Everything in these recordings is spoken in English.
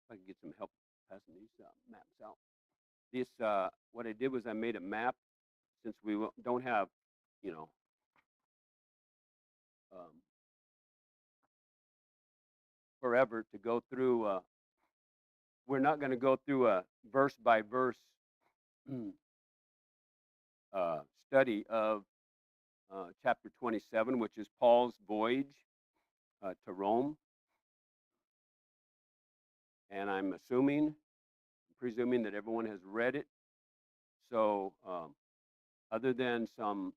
If I can get some help passing these maps out. This, what I did was I made a map since we don't have, you know, um, forever to go through. We're not going to go through a verse by verse uh, study of chapter 27, which is Paul's voyage to Rome. And I'm presuming that everyone has read it. So, other than some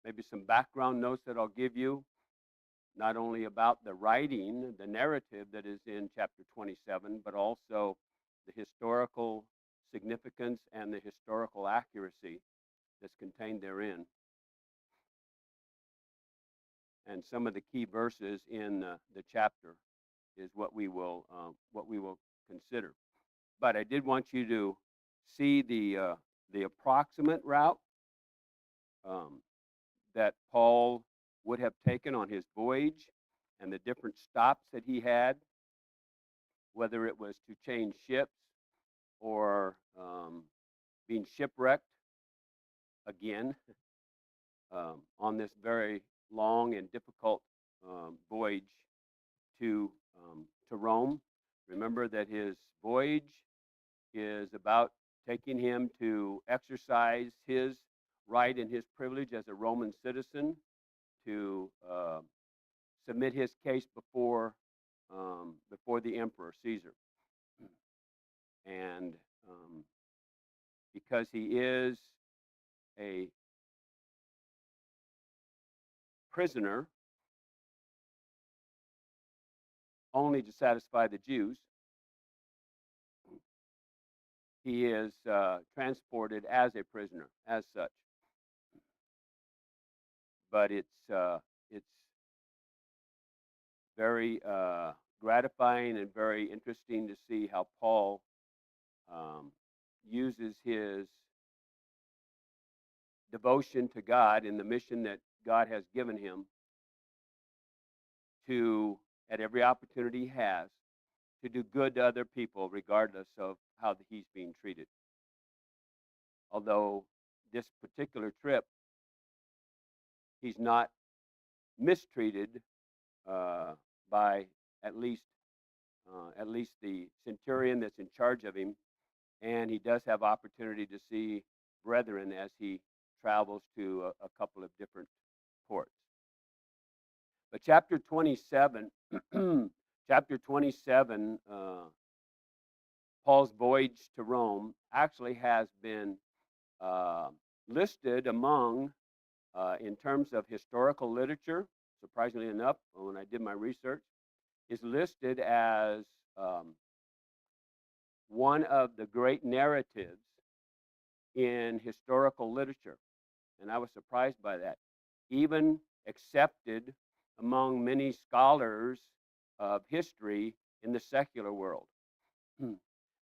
maybe some background notes that I'll give you, not only about the writing, the narrative that is in chapter 27, but also the historical significance and the historical accuracy that's contained therein, and some of the key verses in the chapter is what we will consider. But I did want you to see the approximate route um, that Paul would have taken on his voyage and the different stops that he had, whether it was to change ships or being shipwrecked again on this very long and difficult voyage to Rome. Remember that his voyage is about taking him to exercise his right and his privilege as a Roman citizen to submit his case before the emperor Caesar, and because he is a prisoner only to satisfy the Jews, he is transported as a prisoner, as such. But it's very gratifying and very interesting to see how Paul uses his devotion to God in the mission that God has given him to, at every opportunity he has, to do good to other people, regardless of how he's being treated. Although this particular trip, he's not mistreated by at least the centurion that's in charge of him, and he does have opportunity to see brethren as he travels to a couple of different ports. But chapter 27, chapter 27, Paul's voyage to Rome actually has been listed among, in terms of historical literature, surprisingly enough, when I did my research, is listed as one of the great narratives in historical literature. And I was surprised by that. Even accepted among many scholars of history in the secular world.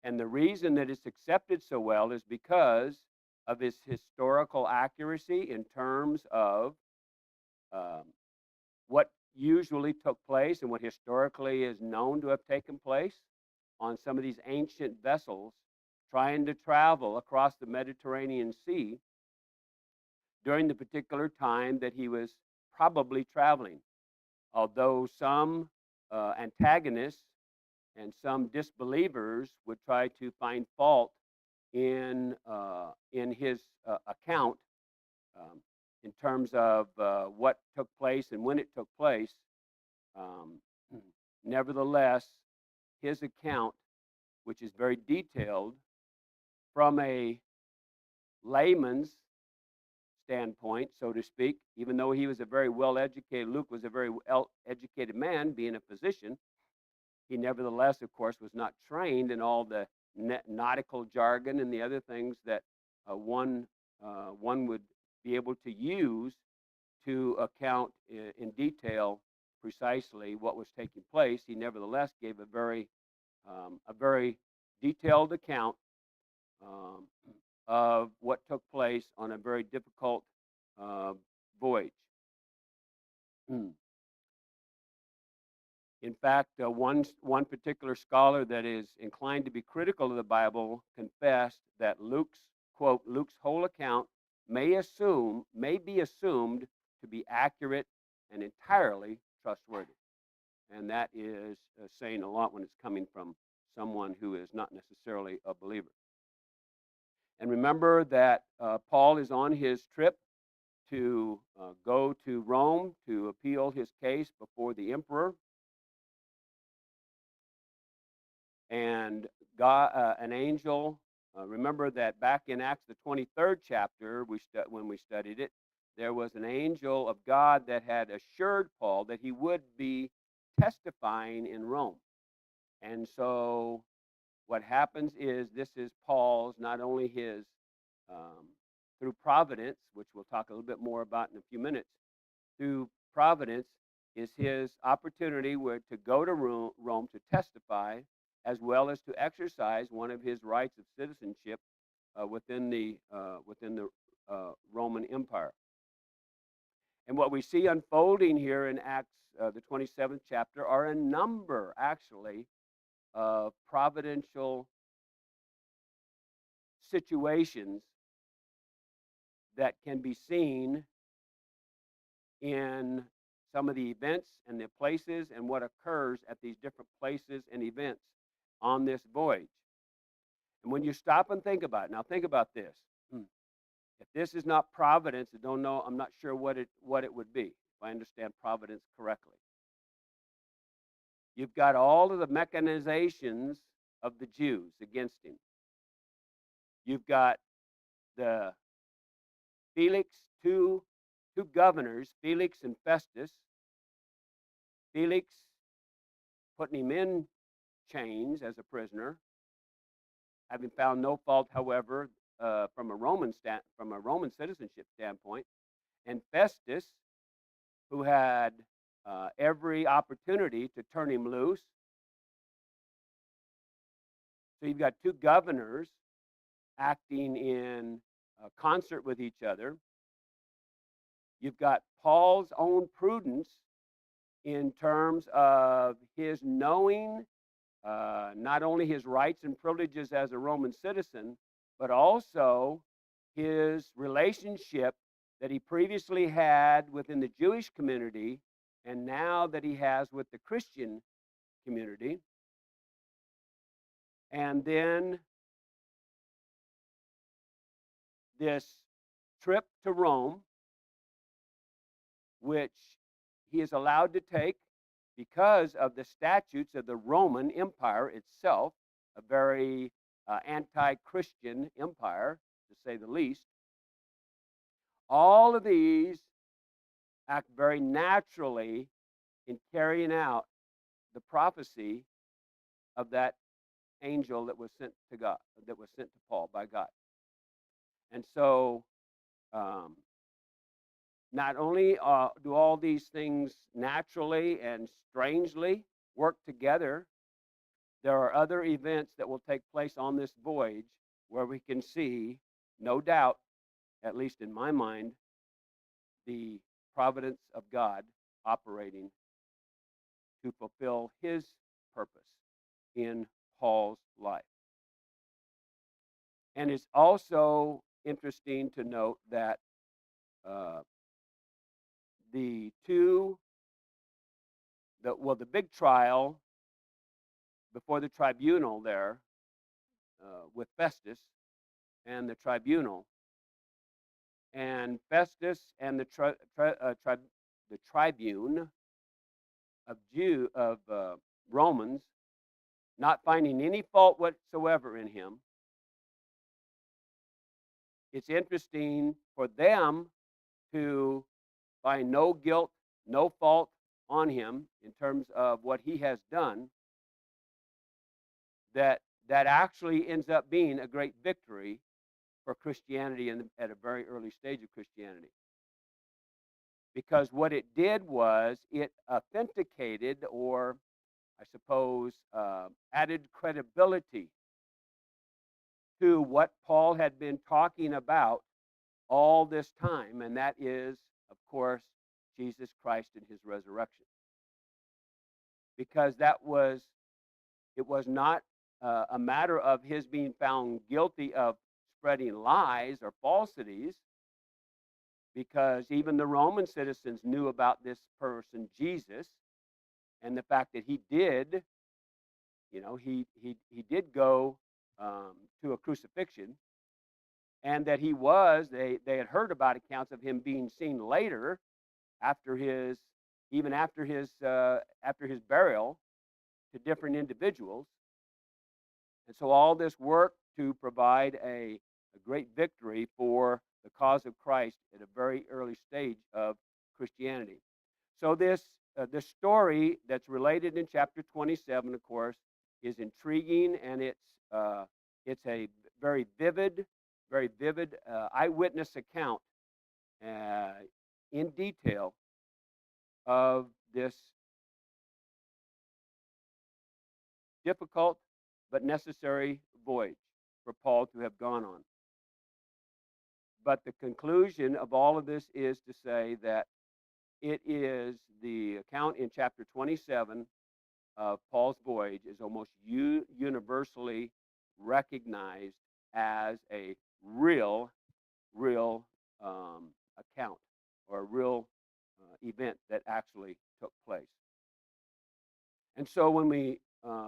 And the reason that it's accepted so well is because of its historical accuracy in terms of what usually took place and what historically is known to have taken place on some of these ancient vessels trying to travel across the Mediterranean Sea during the particular time that he was probably traveling. Although some antagonists and some disbelievers would try to find fault in his account in terms of what took place and when it took place, um, nevertheless, his account, which is very detailed from a layman's standpoint, so to speak, even though he was a very well educated, Luke was a very well educated man, being a physician, he nevertheless, of course, was not trained in all the nautical jargon and the other things that one would be able to use to account in detail precisely what was taking place. He nevertheless gave a very detailed account um, of what took place on a very difficult voyage. In fact, one particular scholar that is inclined to be critical of the Bible confessed that Luke's whole account may be assumed to be accurate and entirely trustworthy. And that is saying a lot when it's coming from someone who is not necessarily a believer. And remember that Paul is on his trip to go to Rome to appeal his case before the emperor. And God, an angel, remember that back in Acts, the 23rd chapter, when we studied it, there was an angel of God that had assured Paul that he would be testifying in Rome. And so what happens is this is Paul's, not only his, through providence, which we'll talk a little bit more about in a few minutes, through providence is his opportunity to go to Rome to testify, as well as to exercise one of his rights of citizenship within the Roman Empire. And what we see unfolding here in Acts, the 27th chapter, are a number, actually, of providential situations that can be seen in some of the events and the places and what occurs at these different places and events on this voyage. And when you stop and think about it, now think about this. If this is not providence, I don't know, I'm not sure what it would be, if I understand providence correctly. You've got all of the mechanizations of the Jews against him. You've got the two governors, Felix and Festus. Felix putting him in chains as a prisoner, having found no fault, however, from a Roman citizenship standpoint, and Festus, who had every opportunity to turn him loose. So you've got two governors acting in concert with each other. You've got Paul's own prudence in terms of his knowing not only his rights and privileges as a Roman citizen, but also his relationship that he previously had within the Jewish community and now that he has with the Christian community. And then this trip to Rome, which he is allowed to take because of the statutes of the Roman Empire itself, a very anti-Christian empire, to say the least. All of these act very naturally in carrying out the prophecy of that angel that was sent to God, that was sent to Paul by God. And so not only do all these things naturally and strangely work together, there are other events that will take place on this voyage where we can see, no doubt, at least in my mind, the providence of God operating to fulfill his purpose in Paul's life. And it's also interesting to note that the big trial before the tribunal there with Festus and the tribunal, and Festus and the tribune of Romans, not finding any fault whatsoever in him. It's interesting for them to find no guilt, no fault on him in terms of what he has done, that actually ends up being a great victory for Christianity at a very early stage of Christianity. Because what it did was it authenticated, or I suppose added credibility to what Paul had been talking about all this time, and that is, of course, Jesus Christ and his resurrection. because it was not a matter of his being found guilty of spreading lies or falsities, because even the Roman citizens knew about this person, Jesus, and the fact that he did, he did go to a crucifixion, and that they had heard about accounts of him being seen later after his, even after his burial, to different individuals. And so all this work to provide a great victory for the cause of Christ at a very early stage of Christianity. So this story that's related in chapter 27, of course, is intriguing, and it's a very vivid, eyewitness account uh, in detail of this difficult but necessary voyage for Paul to have gone on. But the conclusion of all of this is to say that it is the account in chapter 27 of Paul's voyage is almost universally recognized as a real account, or a real event that actually took place. And so when we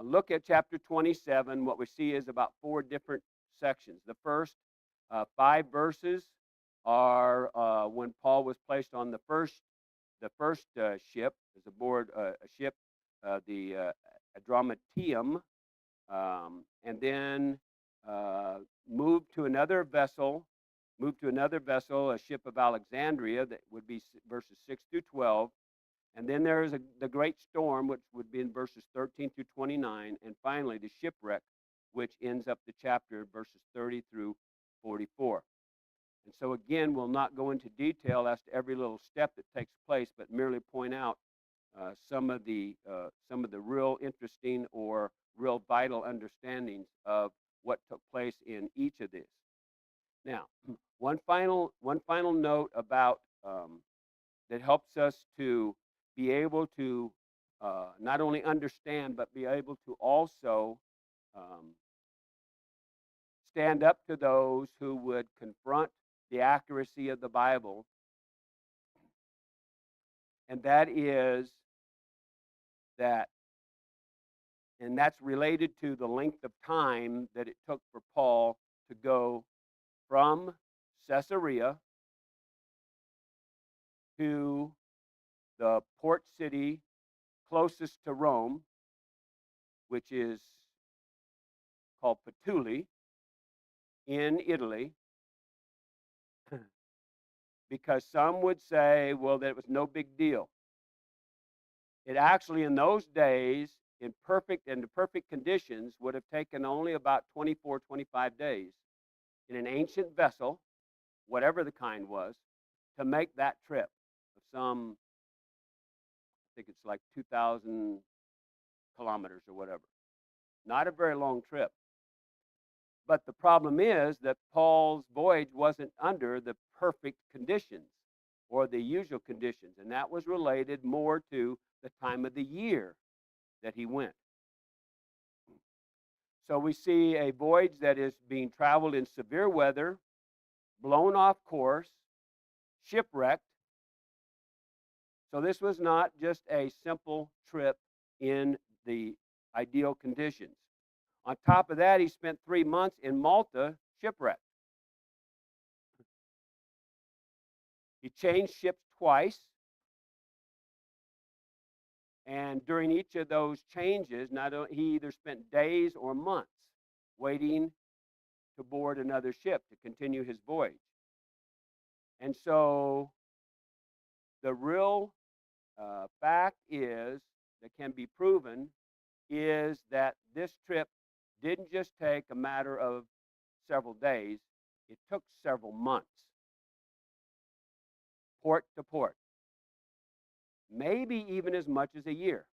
look at chapter 27, what we see is about 4 different sections. The first 5 verses are when Paul was placed on the first ship, is aboard a ship, the Adramyttium, and then moved to another vessel, a ship of Alexandria, that would be verses 6 through 12. And then there is the great storm, which would be in verses 13 through 29. And finally, the shipwreck, which ends up the chapter, verses 30 through 44. And so again, we'll not go into detail as to every little step that takes place, but merely point out some of the real interesting or real vital understandings of what took place in each of these. Now, one final note about that helps us to be able to not only understand, but be able to also stand up to those who would confront the accuracy of the Bible, and that is that, and that's related to the length of time that it took for Paul to go from Caesarea to the port city closest to Rome, which is called Puteoli in Italy, because some would say, well, that it was no big deal. It actually, in those days, in perfect conditions, would have taken only about 24, 25 days in an ancient vessel, whatever the kind was, to make that trip of some, I think it's like 2,000 kilometers or whatever. Not a very long trip. But the problem is that Paul's voyage wasn't under the perfect conditions or the usual conditions, and that was related more to the time of the year that he went. So we see a voyage that is being traveled in severe weather, blown off course, shipwrecked. So this was not just a simple trip in the ideal conditions. On top of that, he spent 3 months in Malta, shipwrecked. He changed ships twice, and during each of those changes, he either spent days or months waiting to board another ship to continue his voyage. And so the real fact is, that can be proven, is that this trip didn't just take a matter of several days, it took several months, port to port, maybe even as much as a year.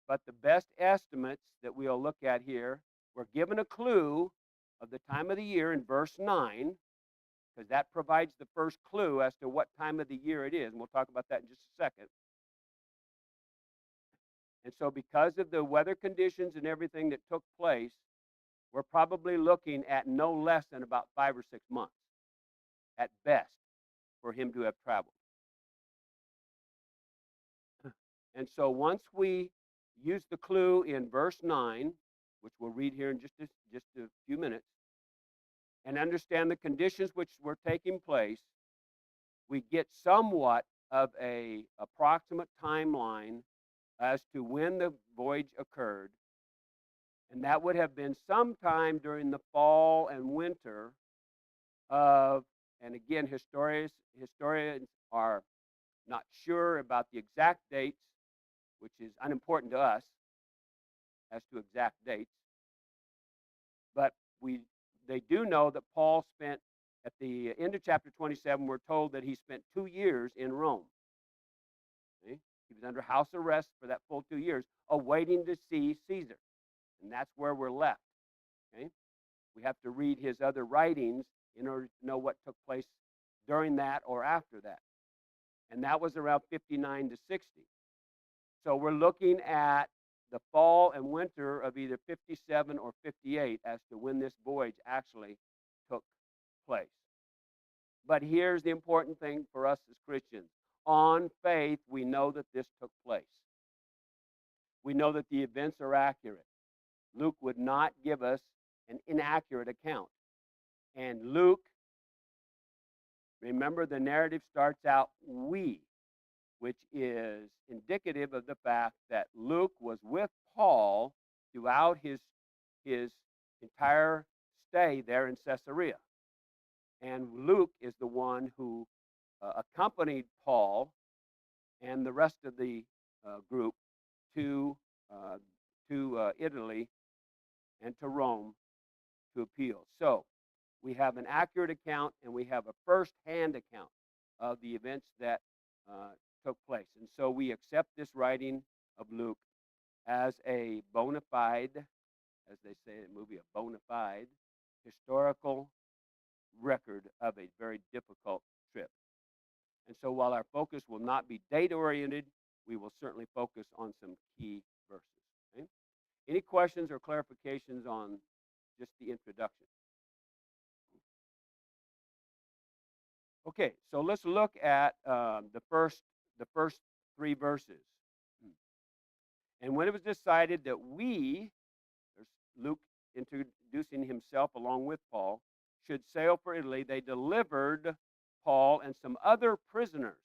But the best estimates that we'll look at here, we're given a clue of the time of the year in verse 9, because that provides the first clue as to what time of the year it is, and we'll talk about that in just a second. And so because of the weather conditions and everything that took place, we're probably looking at no less than about 5 or 6 months at best for him to have traveled. And so once we use the clue in verse 9, which we'll read here in just a few minutes, and understand the conditions which were taking place, we get somewhat of a approximate timeline as to when the voyage occurred. And that would have been sometime during the fall and winter of, and again, historians are not sure about the exact dates, which is unimportant to us as to exact dates. But they do know that Paul spent, at the end of chapter 27, we're told that he spent 2 years in Rome. Okay? He was under house arrest for that full 2 years, awaiting to see Caesar. And that's where we're left. Okay? We have to read his other writings in order to know what took place during that or after that. And that was around 59 to 60. So we're looking at the fall and winter of either 57 or 58 as to when this voyage actually took place. But here's the important thing for us as Christians. On faith, we know that this took place. We know that the events are accurate. Luke would not give us an inaccurate account. And Luke, remember, the narrative starts out we, which is indicative of the fact that Luke was with Paul throughout his entire stay there in Caesarea. And Luke is the one who accompanied Paul and the rest of the group to Italy and to Rome to appeal. So we have an accurate account and we have a first-hand account of the events that took place. And so we accept this writing of Luke as a bona fide, as they say in the movie, a bona fide historical record of a very difficult trip. And so while our focus will not be date-oriented, we will certainly focus on some key verses. Okay? Any questions or clarifications on just the introduction? Okay, so let's look at the first 3 verses. And when it was decided that we, there's Luke introducing himself along with Paul, should sail for Italy, they delivered Paul and some other prisoners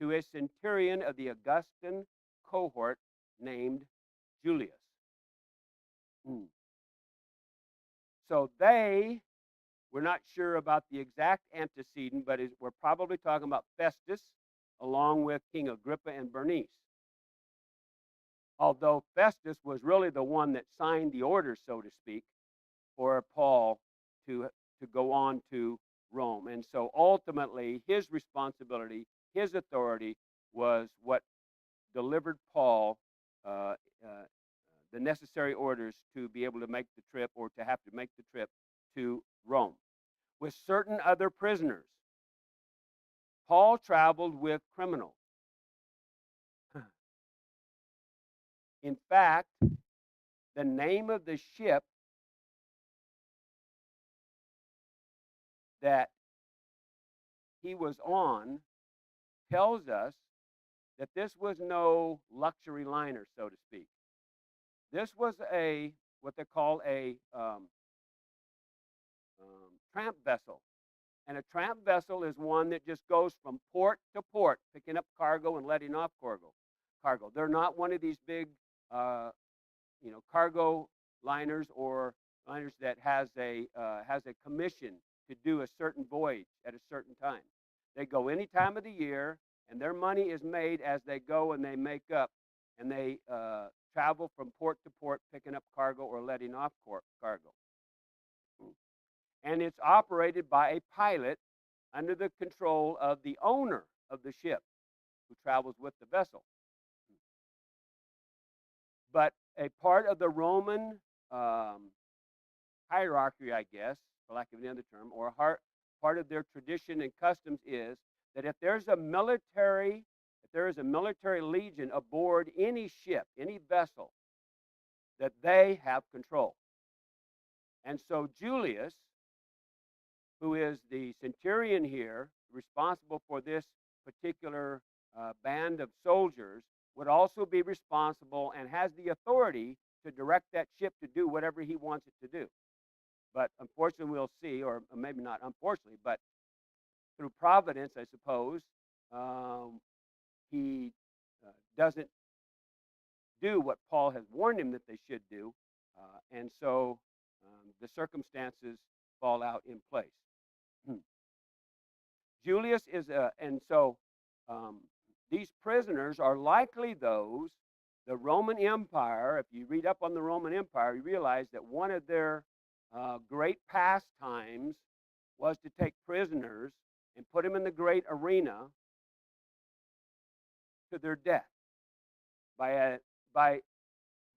to a centurion of the Augustan cohort named Julius. So we're not sure about the exact antecedent, but we're probably talking about Festus along with King Agrippa and Bernice. Although Festus was really the one that signed the order, so to speak, for Paul to go on to Rome. And so ultimately, his responsibility, his authority was what delivered Paul the necessary orders to be able to make the trip, or to have to make the trip to Rome. With certain other prisoners, Paul traveled with criminals. In fact, the name of the ship that he was on tells us that this was no luxury liner, so to speak. This was what they call a tramp vessel. And a tramp vessel is one that just goes from port to port, picking up cargo and letting off cargo. They're not one of these big cargo liners or liners that has a commission to do a certain voyage at a certain time. They go any time of the year, and their money is made as they go, and they make up, and they travel from port to port, picking up cargo or letting off cargo. And it's operated by a pilot under the control of the owner of the ship who travels with the vessel. But a part of the Roman hierarchy, I guess, for lack of any other term, or part of their tradition and customs is that if there's there is a military legion aboard any ship, any vessel, that they have control. And so Julius, who is the centurion here, responsible for this particular band of soldiers, would also be responsible and has the authority to direct that ship to do whatever he wants it to do. But unfortunately, we'll see, or maybe not unfortunately, but through providence, I suppose, he doesn't do what Paul has warned him that they should do. And so the circumstances fall out in place. Julius is, and so these prisoners are likely those, the Roman Empire, if you read up on the Roman Empire, you realize that one of their great pastimes was to take prisoners and put them in the great arena to their death by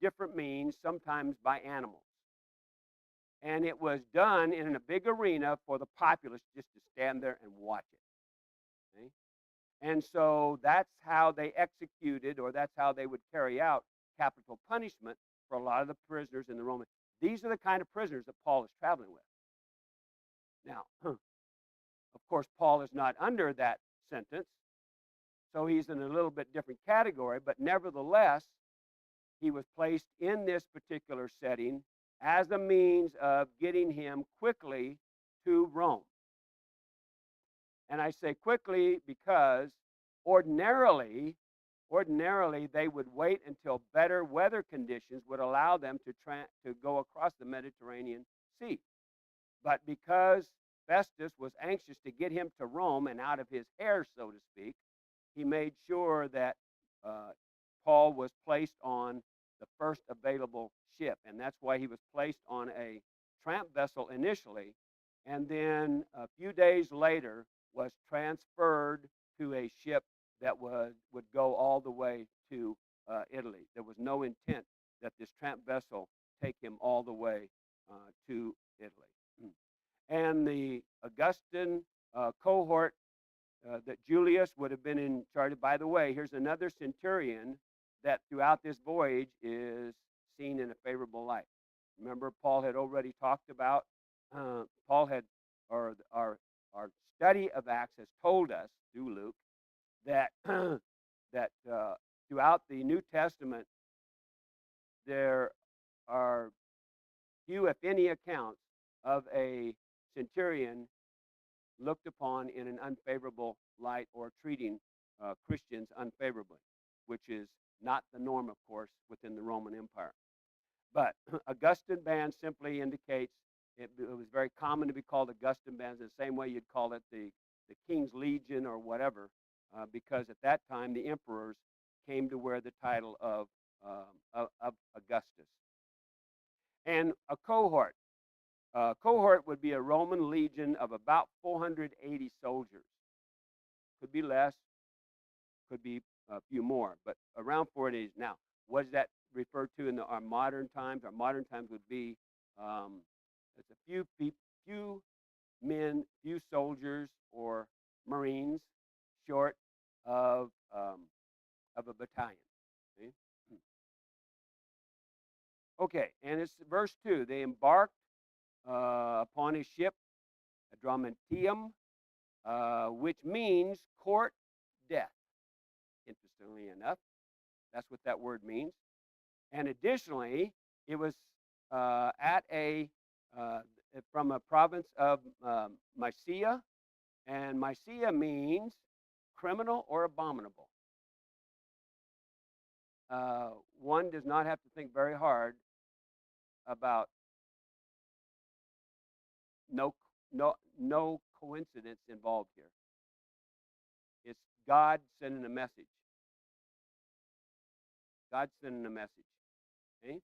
different means, sometimes by animals. And it was done in a big arena for the populace just to stand there and watch it. Okay? And so that's how they executed, or that's how they would carry out capital punishment for a lot of the prisoners in the Roman. These are the kind of prisoners that Paul is traveling with. Now, of course, Paul is not under that sentence, so he's in a little bit different category, but nevertheless, he was placed in this particular setting as a means of getting him quickly to Rome. And I say quickly because ordinarily they would wait until better weather conditions would allow them to go across the Mediterranean Sea. But because Festus was anxious to get him to Rome and out of his hair, so to speak, he made sure that Paul was placed on the first available ship. And that's why he was placed on a tramp vessel initially, and then a few days later was transferred to a ship that would go all the way to Italy. There was no intent that this tramp vessel take him all the way to Italy. And the Augustan cohort that Julius would have been in charge of. By the way, here's another centurion that throughout this voyage is seen in a favorable light. Remember, Paul had already talked about, our study of Acts has told us through Luke that that throughout the New Testament there are few, if any, accounts of a centurion looked upon in an unfavorable light or treating Christians unfavorably, which is not the norm, of course, within the Roman Empire. But Augustan band simply indicates it was very common to be called Augustan bands, the same way you'd call it the King's Legion or whatever, because at that time the emperors came to wear the title of Augustus. And a cohort. A cohort would be a Roman legion of about 480 soldiers. Could be less, could be a few more, but around 480. Now, what does that refer to in our modern times? Our modern times would be it's a few men, few soldiers or Marines short of a battalion. See? Okay, and it's verse 2. They embarked upon a ship, a Adramyttium, which means court death. Interestingly enough, that's what that word means. And additionally, it was at from a province of Mysia, and Mysia means criminal or abominable. One does not have to think very hard about no coincidence involved here. It's God sending a message. God sending a message. Okay?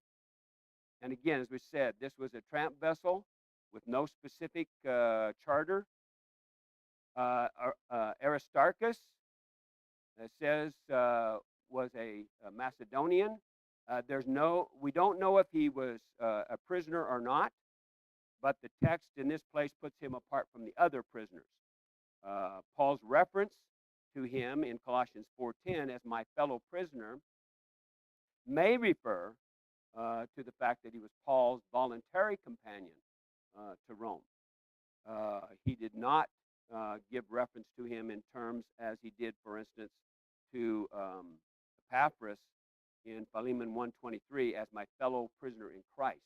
And again, as we said, this was a tramp vessel with no specific charter. Aristarchus, it says, was a Macedonian. We don't know if he was a prisoner or not, but the text in this place puts him apart from the other prisoners. Paul's reference to him in Colossians 4:10 as my fellow prisoner may refer to the fact that he was Paul's voluntary companion to Rome. He did not give reference to him in terms as he did, for instance, to Epaphras in Philemon 1:23 as my fellow prisoner in Christ.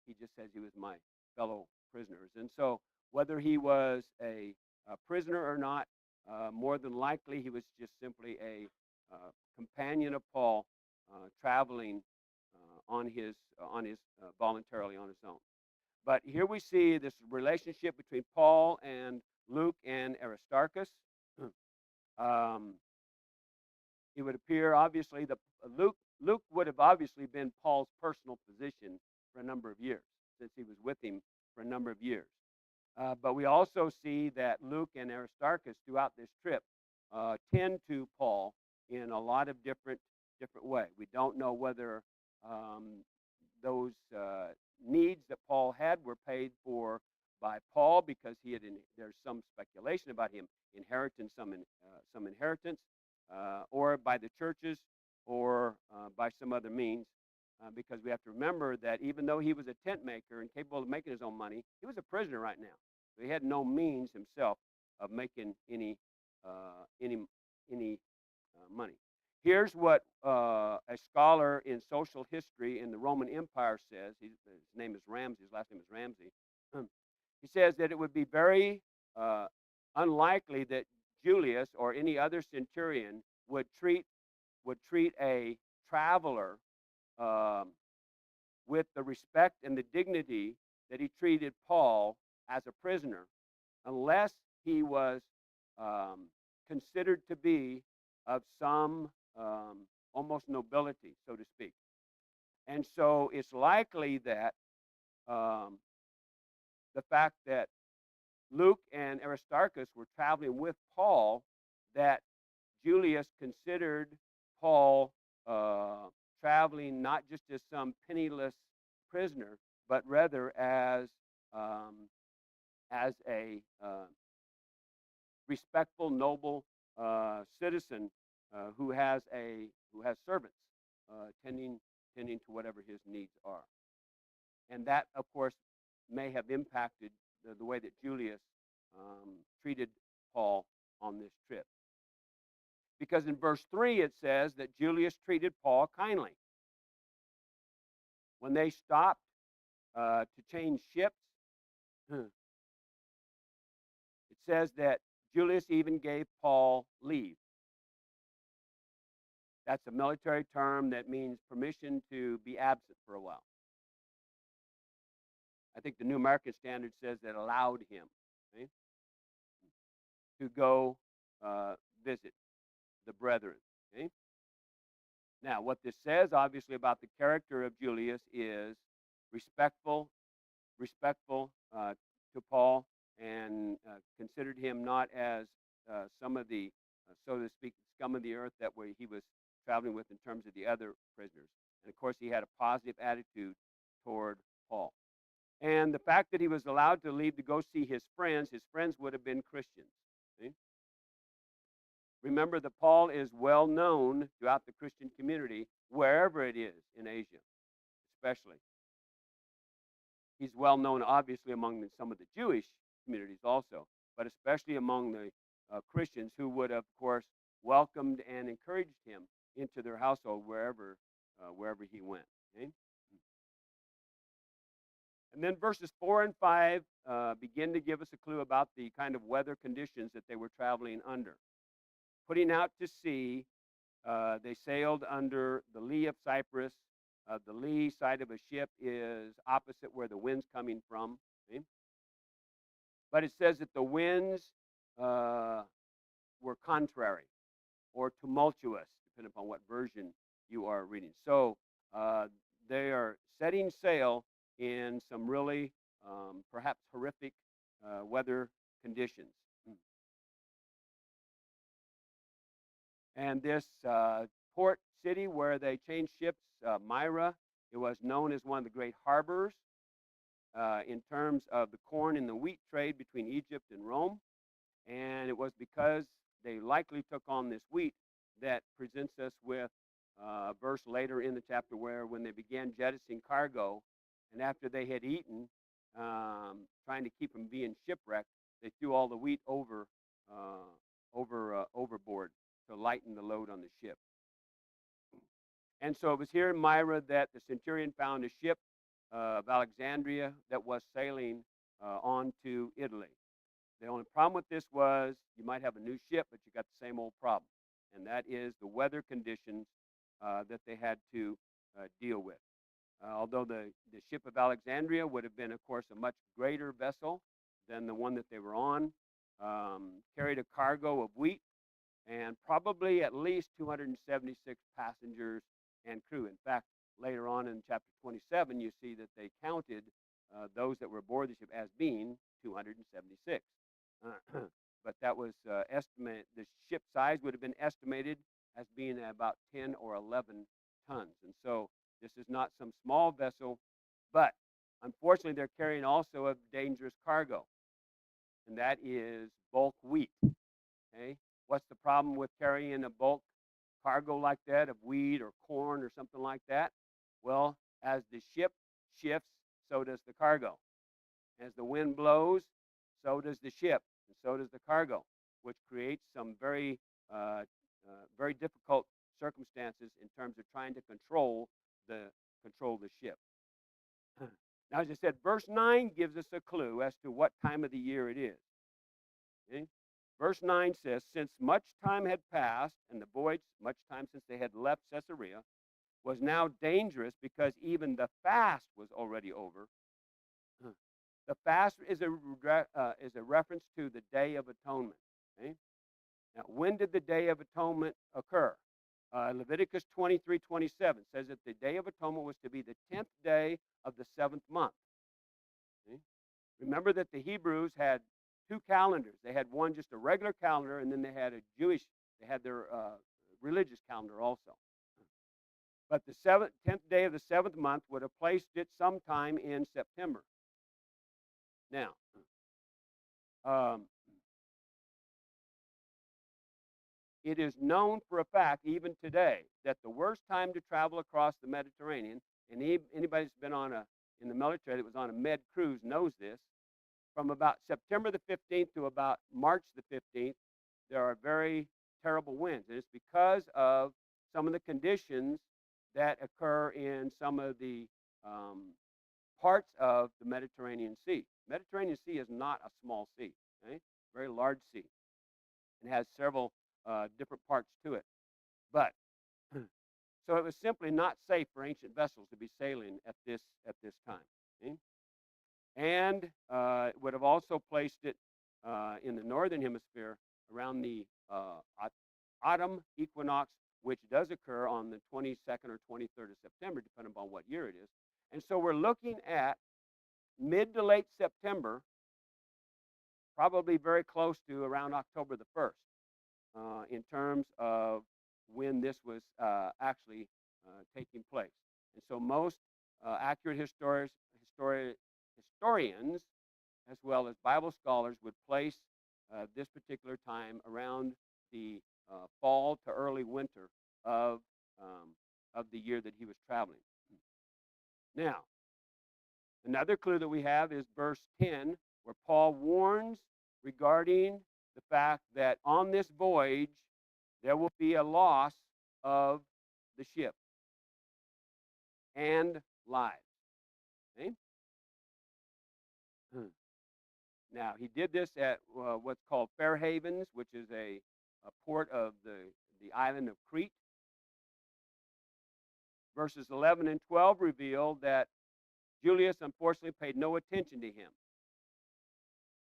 He just says he was my fellow prisoners. And so whether he was a prisoner or not, more than likely he was just simply a companion of Paul traveling voluntarily on his own. But here we see this relationship between Paul and Luke and Aristarchus. It would appear, obviously, that Luke would have obviously been Paul's personal physician for a number of years, since he was with him for a number of years. But we also see that Luke and Aristarchus throughout this trip tend to Paul in a lot of different ways. We don't know whether those needs that Paul had were paid for by Paul because there's some speculation about him inheriting some inheritance, or by the churches, or by some other means. Because we have to remember that even though he was a tent maker and capable of making his own money, he was a prisoner right now. So he had no means himself of making any money. Here's what a scholar in social history in the Roman Empire says. His name is Ramsey. His last name is Ramsey. He says that it would be very unlikely that Julius or any other centurion would treat a traveler with the respect and the dignity that he treated Paul as a prisoner, unless he was considered to be of some almost nobility, so to speak. And so it's likely that the fact that Luke and Aristarchus were traveling with Paul, that Julius considered Paul traveling not just as some penniless prisoner, but rather as a respectful, noble citizen who has servants tending to whatever his needs are. And that, of course, may have impacted the way that Julius treated Paul on this trip. Because in verse 3 it says that Julius treated Paul kindly. When they stopped to change ships, it says that Julius even gave Paul leave. That's a military term that means permission to be absent for a while. I think the New American Standard says that allowed him, okay, to go visit the brethren. Okay? Now, what this says, obviously, about the character of Julius is respectful to Paul, and considered him not as some of the, so to speak, scum of the earth that he was traveling with in terms of the other prisoners. And, of course, he had a positive attitude toward Paul. And the fact that he was allowed to leave to go see his friends would have been Christians. See? Remember that Paul is well known throughout the Christian community, wherever it is in Asia, especially. He's well known, obviously, among some of the Jewish communities also, but especially among the Christians who would, of course, welcomed and encouraged him into their household wherever he went. Okay? And then verses 4 and 5 begin to give us a clue about the kind of weather conditions that they were traveling under. Putting out to sea, they sailed under the lee of Cyprus. The lee side of a ship is opposite where the wind's coming from. Okay? But it says that the winds were contrary or tumultuous, depending upon what version you are reading. So they are setting sail in some really perhaps horrific weather conditions. And this port city where they changed ships, Myra, it was known as one of the great harbors in terms of the corn and the wheat trade between Egypt and Rome. And it was because they likely took on this wheat that presents us with a verse later in the chapter where when they began jettisoning cargo, and after they had eaten, trying to keep from being shipwrecked, they threw all the wheat overboard to lighten the load on the ship. And so it was here in Myra that the centurion found a ship of Alexandria that was sailing on to Italy. The only problem with this was you might have a new ship, but you got the same old problem, and that is the weather conditions that they had to deal with. Although the ship of Alexandria would have been, of course, a much greater vessel than the one that they were on, carried a cargo of wheat and probably at least 276 passengers and crew. In fact, later on in chapter 27, you see that they counted those that were aboard the ship as being 276. But that was estimate. The ship size would have been estimated as being about 10 or 11 tons. And so this is not some small vessel, but unfortunately, they're carrying also a dangerous cargo, and that is bulk wheat. Okay, what's the problem with carrying a bulk cargo like that of wheat or corn or something like that? Well, as the ship shifts, so does the cargo. As the wind blows, so does the ship, and so does the cargo, which creates some very, very difficult circumstances in terms of trying to control the ship. Now, as I said, verse 9 gives us a clue as to what time of the year it is. Okay? Verse 9 says, since much time had passed, and the voyage, much time since they had left Caesarea, was now dangerous because even the fast was already over. The fast is a reference to the Day of Atonement. Okay? Now, when did the Day of Atonement occur? Leviticus 23:27 says that the Day of Atonement was to be the 10th day of the 7th month. Okay? Remember that the Hebrews had two calendars. They had one just a regular calendar, and then they had they had their religious calendar also. But the 10th day of the 7th month would have placed it sometime in September. Now, it is known for a fact, even today, that the worst time to travel across the Mediterranean, and anybody that's been in the military that was on a med cruise knows this, from about September the 15th to about March the 15th, there are very terrible winds. And it's because of some of the conditions that occur in some of the parts of the Mediterranean Sea. Mediterranean Sea is not a small sea, okay? Very large sea. It has several different parts to it. But so it was simply not safe for ancient vessels to be sailing at this time. Okay? And it would have also placed it in the northern hemisphere around the autumn equinox, which does occur on the 22nd or 23rd of September, depending upon what year it is. And so we're looking at mid to late September, probably very close to around October the 1st, in terms of when this was actually taking place. And so most accurate historians, as well as Bible scholars, would place this particular time around the fall to early winter of the year that he was traveling. Now, another clue that we have is verse 10, where Paul warns regarding the fact that on this voyage there will be a loss of the ship and lives. Okay? Now, he did this at what's called Fair Havens, which is a port of the island of Crete. Verses 11 and 12 reveal that Julius unfortunately paid no attention to him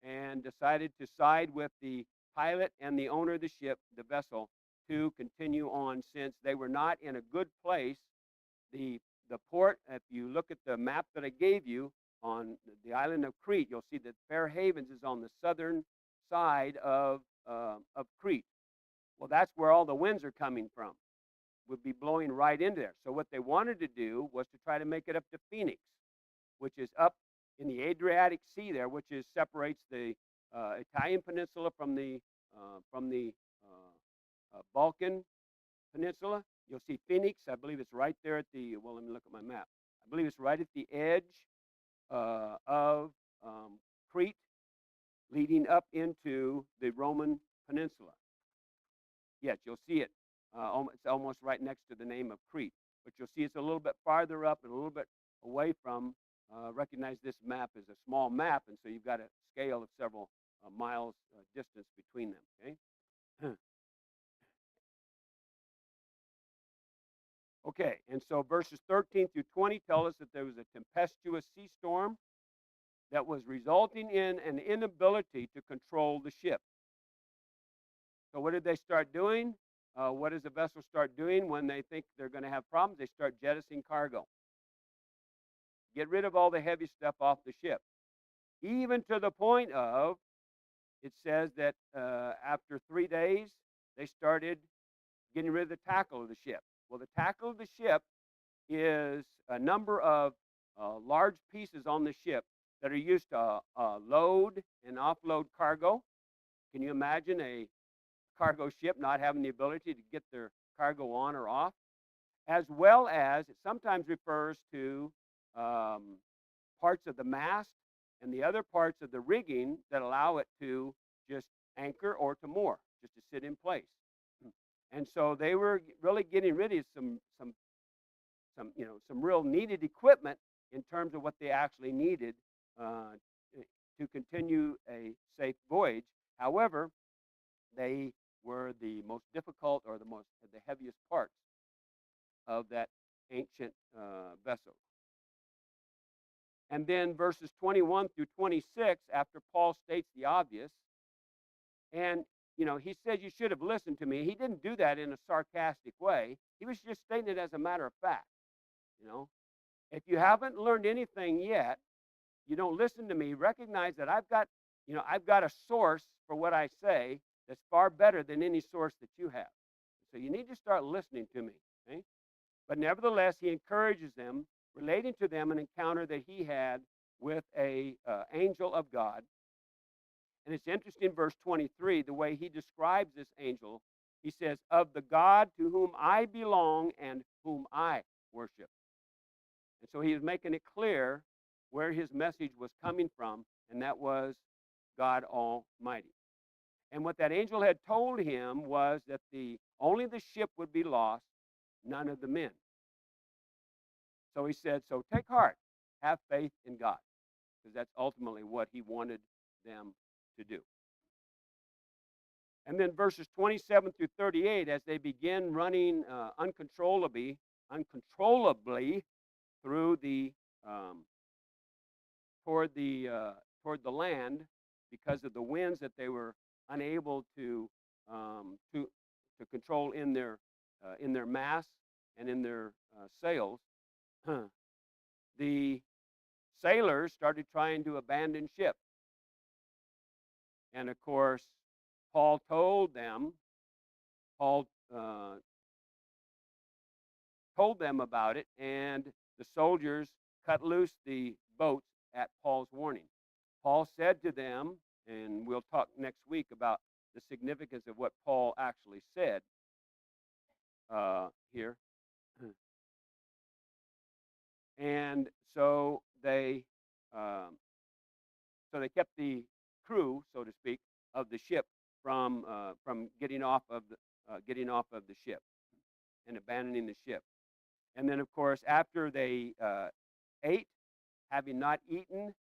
and decided to side with the pilot and the owner of the ship, the vessel, to continue on, since they were not in a good place. The port, if you look at the map that I gave you on the island of Crete, you'll see that Fair Havens is on the southern side of Crete. Well, that's where all the winds are coming from. Would be blowing right into there. So what they wanted to do was to try to make it up to Phoenix, which is up in the Adriatic Sea there, which separates the Italian peninsula from the Balkan Peninsula. You'll see Phoenix. I believe it's right there at the, well, let me look at my map. I believe it's right at the edge of Crete, leading up into the Roman Peninsula. Yes, you'll see it. It's almost right next to the name of Crete. But you'll see it's a little bit farther up and a little bit away from. Recognize this map is a small map, and so you've got a scale of several miles distance between them. Okay. Okay, and so verses 13 through 20 tell us that there was a tempestuous sea storm that was resulting in an inability to control the ship. So what did they start doing? What does a vessel start doing when they think they're going to have problems? They start jettisoning cargo. Get rid of all the heavy stuff off the ship. Even to the point of, it says that after 3 days, they started getting rid of the tackle of the ship. Well, the tackle of the ship is a number of large pieces on the ship that are used to load and offload cargo. Can you imagine a cargo ship not having the ability to get their cargo on or off? As well as it sometimes refers to parts of the mast and the other parts of the rigging that allow it to just anchor or to moor, just to sit in place. And so they were really getting rid of some real needed equipment in terms of what they actually needed to continue a safe voyage. However, they were the most difficult or the heaviest parts of that ancient vessel. And then verses 21 through 26, after Paul states the obvious, and he said, you should have listened to me. He didn't do that in a sarcastic way. He was just stating it as a matter of fact. If you haven't learned anything yet, you don't listen to me. Recognize that I've got a source for what I say that's far better than any source that you have. So you need to start listening to me. Okay? But nevertheless, he encourages them, relating to them an encounter that he had with a angel of God. And it's interesting, verse 23, the way he describes this angel. He says, of the God to whom I belong and whom I worship. And so he is making it clear where his message was coming from, and that was God Almighty. And what that angel had told him was that only the ship would be lost, none of the men. So he said, so take heart, have faith in God, because that's ultimately what he wanted them to do. And then verses 27 through 38, as they begin running uncontrollably through toward the land, because of the winds that they were unable to control in their masts and in their sails, the sailors started trying to abandon ship. And of course, Paul told them about it, and the soldiers cut loose the boats at Paul's warning. Paul said to them, and we'll talk next week about the significance of what Paul actually said here. And so they kept the crew, so to speak, of the ship from getting off of the ship and abandoning the ship. And then, of course, after they ate, having not eaten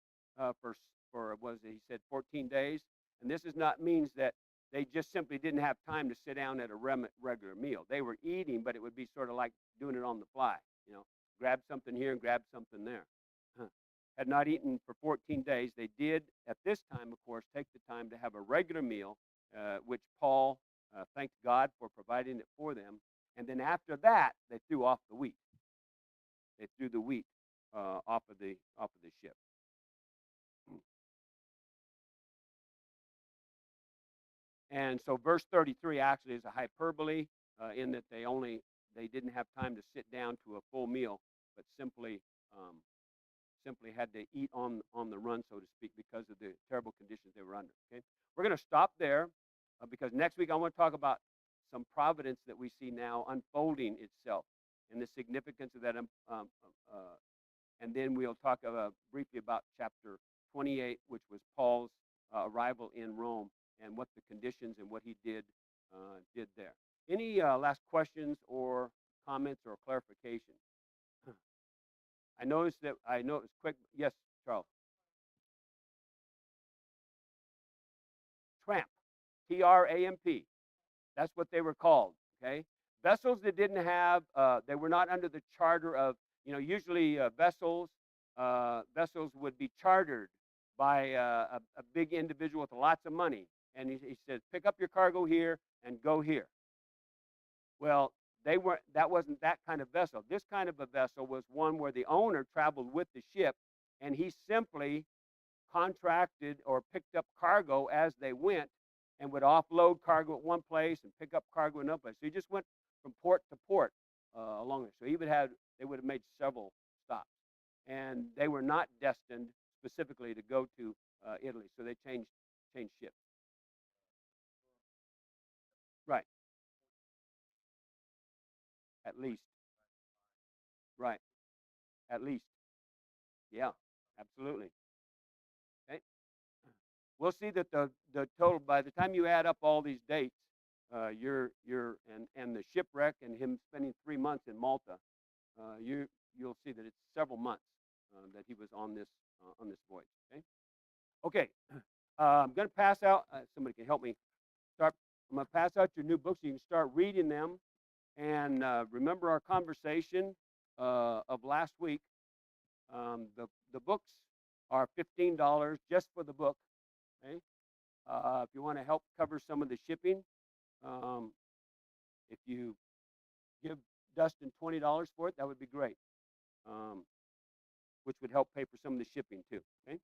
for was he said 14 days, and this means that they just simply didn't have time to sit down at a regular meal. They were eating, but it would be sort of like doing it on the fly. Grab something here and grab something there. Had not eaten for 14 days. They did, at this time, of course, take the time to have a regular meal, which Paul thanked God for providing it for them. And then after that, they threw off the wheat. They threw the wheat off of the ship. And so verse 33 actually is a hyperbole in that they didn't have time to sit down to a full meal, but simply had to eat on the run, so to speak, because of the terrible conditions they were under. Okay, we're going to stop there because next week I want to talk about some providence that we see now unfolding itself, and the significance of that. And then we'll talk briefly about chapter 28, which was Paul's arrival in Rome and what the conditions and what he did there. Any last questions or comments or clarification? I know it was quick. Yes, Charles. Tramp, Tramp. That's what they were called. Okay, vessels that didn't have, they were not under the charter of, usually vessels would be chartered by a big individual with lots of money, and he says, pick up your cargo here and go here. Well, that wasn't that kind of vessel. This kind of a vessel was one where the owner traveled with the ship, and he simply contracted or picked up cargo as they went, and would offload cargo at one place and pick up cargo in another place. So he just went from port to port along it. So they would have made several stops, and they were not destined specifically to go to Italy. So they changed ships. Right. At least. Right. At least. Yeah. Absolutely. Okay. We'll see that the total, by the time you add up all these dates, and the shipwreck and him spending 3 months in Malta, you'll see that it's several months that he was on this voyage. Okay. Okay. I'm going to pass out. Somebody can help me. I'm going to pass out your new books. You can start reading them, and remember our conversation of last week. The books are $15 just for the book. Okay. If you want to help cover some of the shipping, if you give Dustin $20 for it, that would be great, which would help pay for some of the shipping too. Okay.